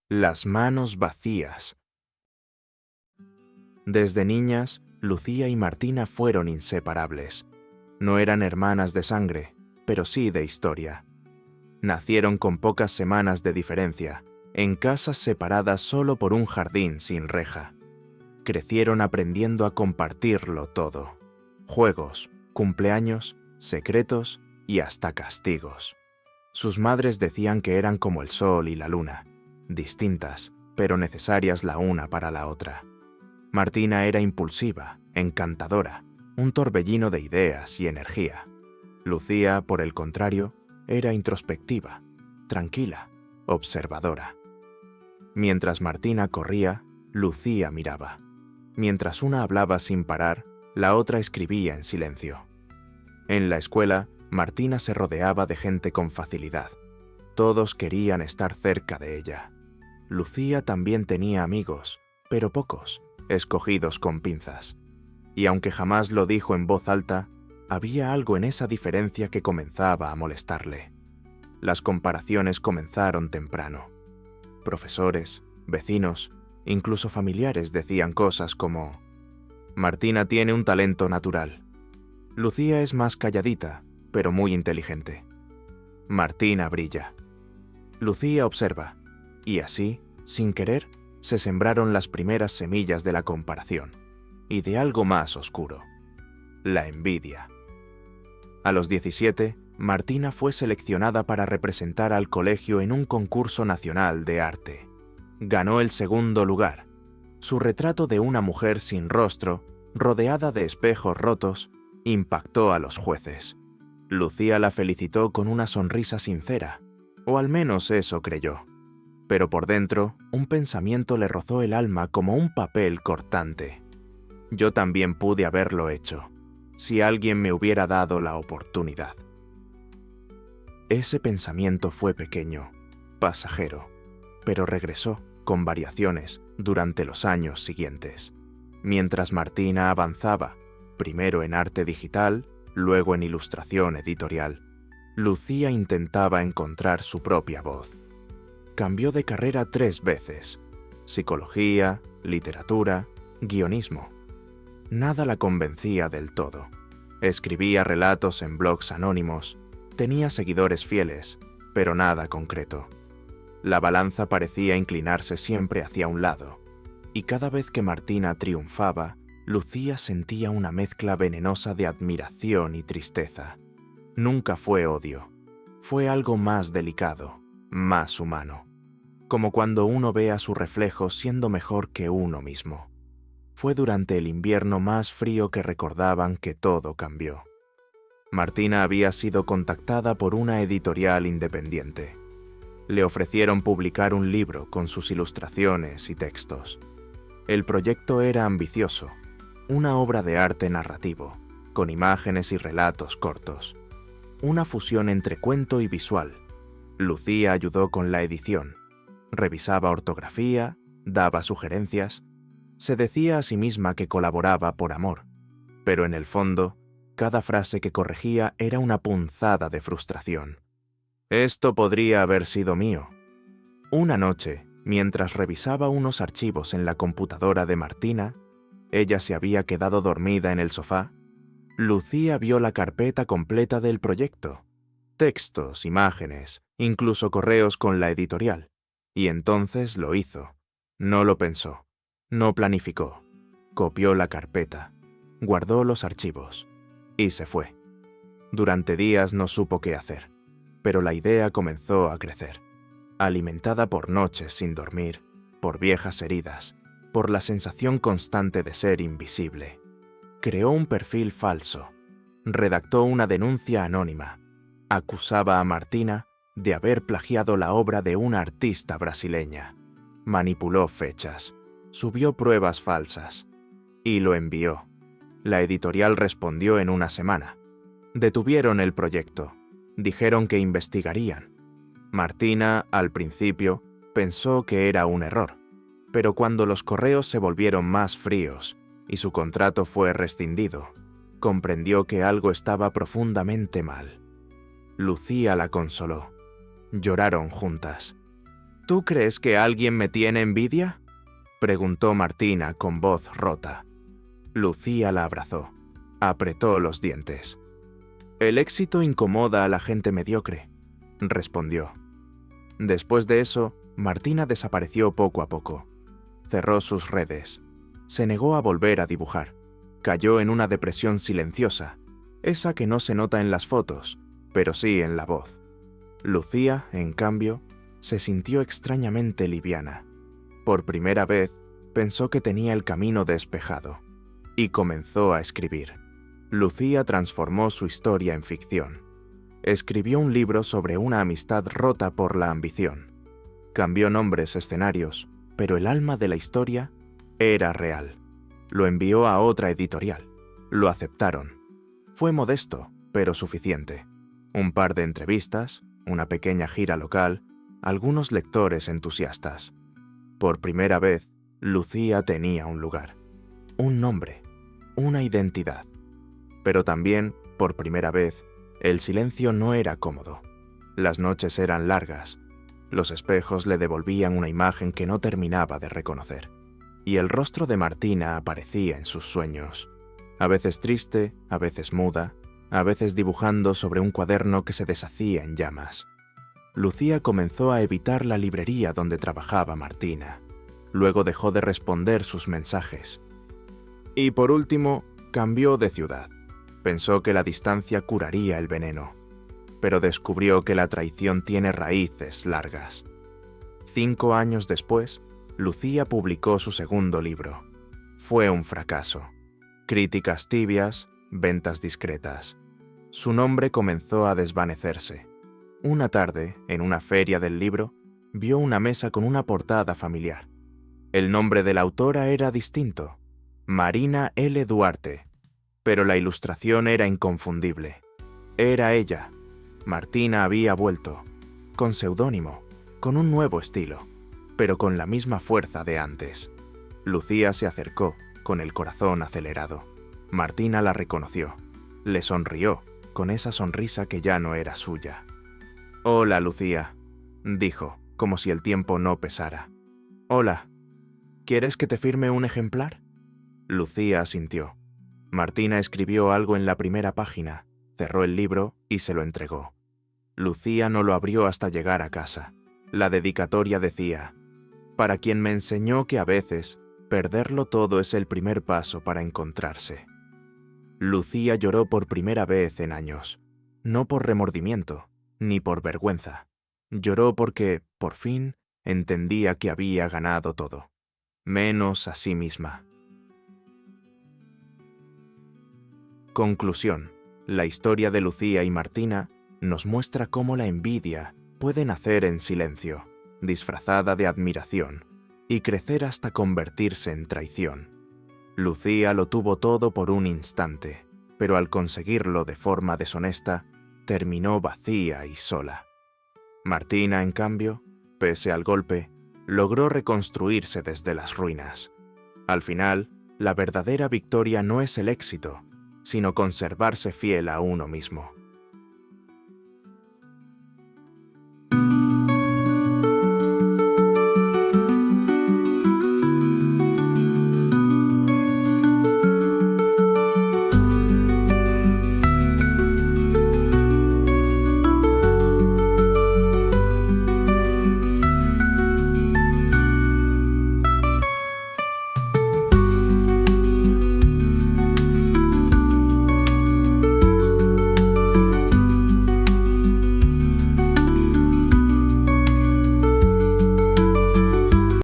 Las manos vacías. Desde niñas, Lucía y Martina fueron inseparables. No eran hermanas de sangre, pero sí de historia. Nacieron con pocas semanas de diferencia, en casas separadas solo por un jardín sin reja. Crecieron aprendiendo a compartirlo todo. Juegos, cumpleaños, secretos y hasta castigos. Sus madres decían que eran como el sol y la luna, distintas, pero necesarias la una para la otra. Martina era impulsiva, encantadora, un torbellino de ideas y energía. Lucía, por el contrario, era introspectiva, tranquila, observadora. Mientras Martina corría, Lucía miraba. Mientras una hablaba sin parar, la otra escribía en silencio. En la escuela, Martina se rodeaba de gente con facilidad. Todos querían estar cerca de ella. Lucía también tenía amigos, pero pocos, escogidos con pinzas. Y aunque jamás lo dijo en voz alta, había algo en esa diferencia que comenzaba a molestarle. Las comparaciones comenzaron temprano. Profesores, vecinos, incluso familiares decían cosas como: Martina tiene un talento natural. Lucía es más calladita, pero muy inteligente. Martina brilla. Lucía observa. Y así, sin querer, se sembraron las primeras semillas de la comparación, y de algo más oscuro: la envidia. A los 17, Martina fue seleccionada para representar al colegio en un concurso nacional de arte. Ganó el segundo lugar. Su retrato de una mujer sin rostro, rodeada de espejos rotos, impactó a los jueces. Lucía la felicitó con una sonrisa sincera, o al menos eso creyó. Pero por dentro, un pensamiento le rozó el alma como un papel cortante. Yo también pude haberlo hecho, si alguien me hubiera dado la oportunidad. Ese pensamiento fue pequeño, pasajero, pero regresó, con variaciones, durante los años siguientes. Mientras Martina avanzaba, primero en arte digital, luego en ilustración editorial, Lucía intentaba encontrar su propia voz. Cambió de carrera 3 veces: psicología, literatura, guionismo. Nada la convencía del todo. Escribía relatos en blogs anónimos, tenía seguidores fieles, pero nada concreto. La balanza parecía inclinarse siempre hacia un lado, y cada vez que Martina triunfaba, Lucía sentía una mezcla venenosa de admiración y tristeza. Nunca fue odio, fue algo más delicado, más humano, como cuando uno ve a su reflejo siendo mejor que uno mismo. Fue durante el invierno más frío que recordaban que todo cambió. Martina había sido contactada por una editorial independiente. Le ofrecieron publicar un libro con sus ilustraciones y textos. El proyecto era ambicioso, una obra de arte narrativo, con imágenes y relatos cortos. Una fusión entre cuento y visual. Lucía ayudó con la edición. Revisaba ortografía, daba sugerencias. Se decía a sí misma que colaboraba por amor, pero en el fondo, cada frase que corregía era una punzada de frustración. Esto podría haber sido mío. Una noche, mientras revisaba unos archivos en la computadora de Martina, ella se había quedado dormida en el sofá. Lucía vio la carpeta completa del proyecto, textos, imágenes, incluso correos con la editorial, y entonces lo hizo. No lo pensó. No planificó, copió la carpeta, guardó los archivos y se fue. Durante días no supo qué hacer, pero la idea comenzó a crecer, alimentada por noches sin dormir, por viejas heridas, por la sensación constante de ser invisible. Creó un perfil falso, redactó una denuncia anónima, acusaba a Martina de haber plagiado la obra de una artista brasileña, manipuló fechas, subió pruebas falsas y lo envió. La editorial respondió en una semana. Detuvieron el proyecto. Dijeron que investigarían. Martina, al principio, pensó que era un error, pero cuando los correos se volvieron más fríos y su contrato fue rescindido, comprendió que algo estaba profundamente mal. Lucía la consoló. Lloraron juntas. ¿Tú crees que alguien me tiene envidia?, preguntó Martina con voz rota. Lucía la abrazó. Apretó los dientes. El éxito incomoda a la gente mediocre, respondió. Después de eso, Martina desapareció poco a poco. Cerró sus redes. Se negó a volver a dibujar. Cayó en una depresión silenciosa, esa que no se nota en las fotos, pero sí en la voz. Lucía, en cambio, se sintió extrañamente liviana. Por primera vez, pensó que tenía el camino despejado, y comenzó a escribir. Lucía transformó su historia en ficción. Escribió un libro sobre una amistad rota por la ambición. Cambió nombres, escenarios, pero el alma de la historia era real. Lo envió a otra editorial. Lo aceptaron. Fue modesto, pero suficiente. Un par de entrevistas, una pequeña gira local, algunos lectores entusiastas. Por primera vez, Lucía tenía un lugar, un nombre, una identidad. Pero también, por primera vez, el silencio no era cómodo. Las noches eran largas. Los espejos le devolvían una imagen que no terminaba de reconocer. Y el rostro de Martina aparecía en sus sueños. A veces triste, a veces muda, a veces dibujando sobre un cuaderno que se deshacía en llamas. Lucía comenzó a evitar la librería donde trabajaba Martina. Luego dejó de responder sus mensajes. Y por último, cambió de ciudad. Pensó que la distancia curaría el veneno, pero descubrió que la traición tiene raíces largas. 5 años después, Lucía publicó su segundo libro. Fue un fracaso. Críticas tibias, ventas discretas. Su nombre comenzó a desvanecerse. Una tarde, en una feria del libro, vio una mesa con una portada familiar. El nombre de la autora era distinto, Marina L. Duarte, pero la ilustración era inconfundible. Era ella. Martina había vuelto, con seudónimo, con un nuevo estilo, pero con la misma fuerza de antes. Lucía se acercó, con el corazón acelerado. Martina la reconoció. Le sonrió, con esa sonrisa que ya no era suya. «Hola, Lucía», dijo, como si el tiempo no pesara. «Hola. ¿Quieres que te firme un ejemplar?» Lucía asintió. Martina escribió algo en la primera página, cerró el libro y se lo entregó. Lucía no lo abrió hasta llegar a casa. La dedicatoria decía: «Para quien me enseñó que a veces perderlo todo es el primer paso para encontrarse». Lucía lloró por primera vez en años, no por remordimiento, ni por vergüenza. Lloró porque, por fin, entendía que había ganado todo, menos a sí misma. Conclusión. La historia de Lucía y Martina nos muestra cómo la envidia puede nacer en silencio, disfrazada de admiración, y crecer hasta convertirse en traición. Lucía lo tuvo todo por un instante, pero al conseguirlo de forma deshonesta, terminó vacía y sola. Martina, en cambio, pese al golpe, logró reconstruirse desde las ruinas. Al final, la verdadera victoria no es el éxito, sino conservarse fiel a uno mismo.